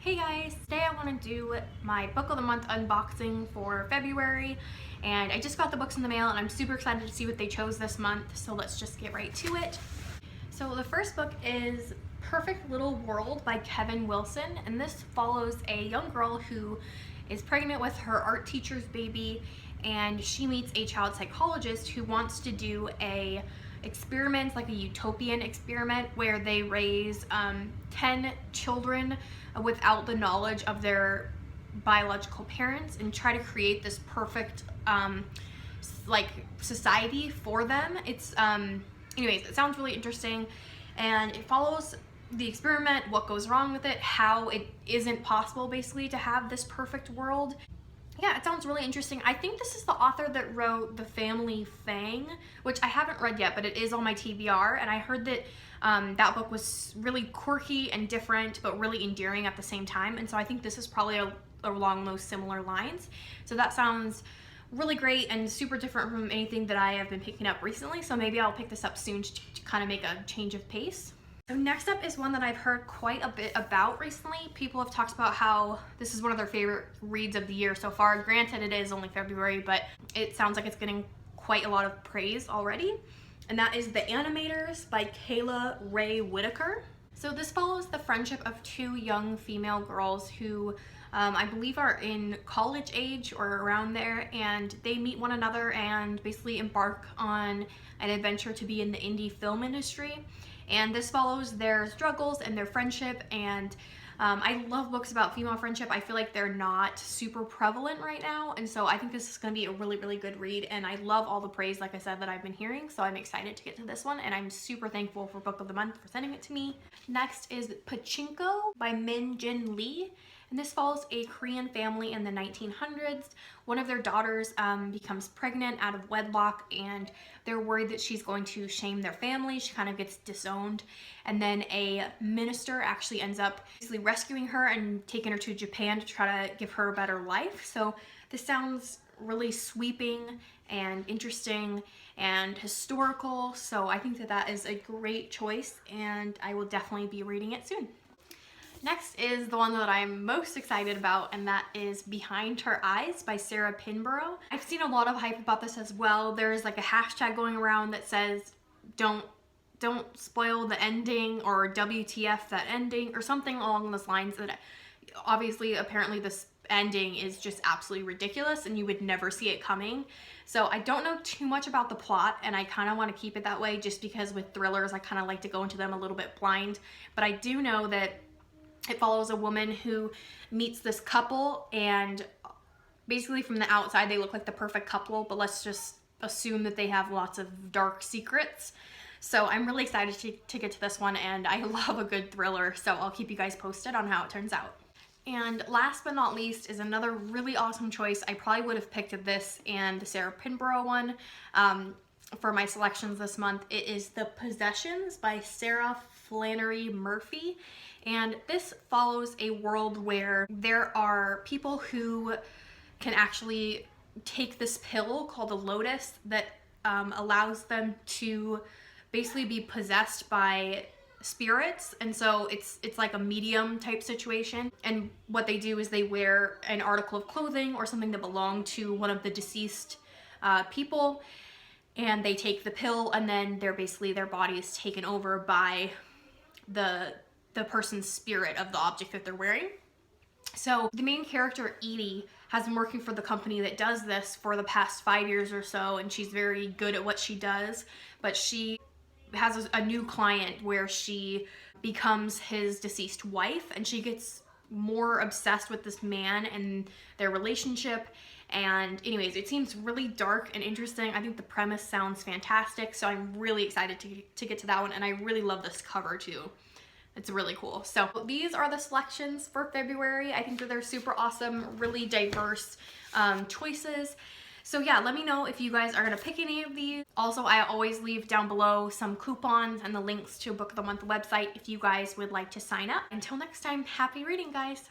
Hey guys, today I want to do my book of the month unboxing for February, and I just got the books in the mail and I'm super excited to see what they chose this month, so let's just get right to it. So the first book is Perfect Little World by Kevin Wilson, and this follows a young girl who is pregnant with her art teacher's baby, and she meets a child psychologist who wants to do a experiment, like a utopian experiment, where they raise 10 children without the knowledge of their biological parents and try to create this perfect like society for them. It's anyways, it sounds really interesting, and it follows the experiment, what goes wrong with it, how it isn't possible basically to have this perfect world. Yeah, it sounds really interesting. I think this is the author that wrote The Family Fang, which I haven't read yet, but it is on my TBR, and I heard that that book was really quirky and different, but really endearing at the same time, and so I think this is probably along those similar lines. So that sounds really great and super different from anything that I have been picking up recently, so maybe I'll pick this up soon to kind of make a change of pace. So next up is one that I've heard quite a bit about recently. People have talked about how this is one of their favorite reads of the year so far. Granted, it is only February, but it sounds like it's getting quite a lot of praise already. And that is The Animators by Kayla Ray Whitaker. So this follows the friendship of two young female girls who I believe are in college age or around there, and they meet one another and basically embark on an adventure to be in the indie film industry. And this follows their struggles and their friendship, and I love books about female friendship. I feel like they're not super prevalent right now, and so I think this is going to be a really, really good read, and I love all the praise, like I said, that I've been hearing, so I'm excited to get to this one, and I'm super thankful for Book of the Month for sending it to me. Next is Pachinko by Min Jin Lee. And this follows a Korean family in the 1900s. One of their daughters becomes pregnant out of wedlock, and they're worried that she's going to shame their family. She kind of gets disowned. And then a minister actually ends up basically rescuing her and taking her to Japan to try to give her a better life. So this sounds really sweeping and interesting and historical. So I think that that is a great choice, and I will definitely be reading it soon. Next is the one that I'm most excited about, and that is Behind Her Eyes by Sarah Pinborough. I've seen a lot of hype about this as well. There's like a hashtag going around that says don't spoil the ending, or WTF that ending, or something along those lines. That obviously apparently this ending is just absolutely ridiculous and you would never see it coming. So I don't know too much about the plot, and I kind of want to keep it that way just because with thrillers I kind of like to go into them a little bit blind. But I do know that it follows a woman who meets this couple, and basically from the outside they look like the perfect couple, but let's just assume that they have lots of dark secrets. So I'm really excited to get to this one, and I love a good thriller, so I'll keep you guys posted on how it turns out. And last but not least is another really awesome choice. I probably would have picked this and the Sarah Pinborough one for my selections this month. It is The Possessions by Sarah Flannery Murphy. And this follows a world where there are people who can actually take this pill called a lotus that allows them to basically be possessed by spirits. And so it's like a medium type situation, and what they do is they wear an article of clothing or something that belonged to one of the deceased people, and they take the pill, and then their body is taken over by the person's spirit of the object that they're wearing. So the main character, Edie, has been working for the company that does this for the past 5 years or so, and she's very good at what she does, but she has a new client where she becomes his deceased wife, and she gets more obsessed with this man and their relationship. And anyways, it seems really dark and interesting. I think the premise sounds fantastic, so I'm really excited to get to that one, and I really love this cover too. It's really cool. So these are the selections for February. I think that they're super awesome, really diverse choices. So yeah, let me know if you guys are gonna pick any of these. Also, I always leave down below some coupons and the links to Book of the Month website if you guys would like to sign up. Until next time, happy reading, guys.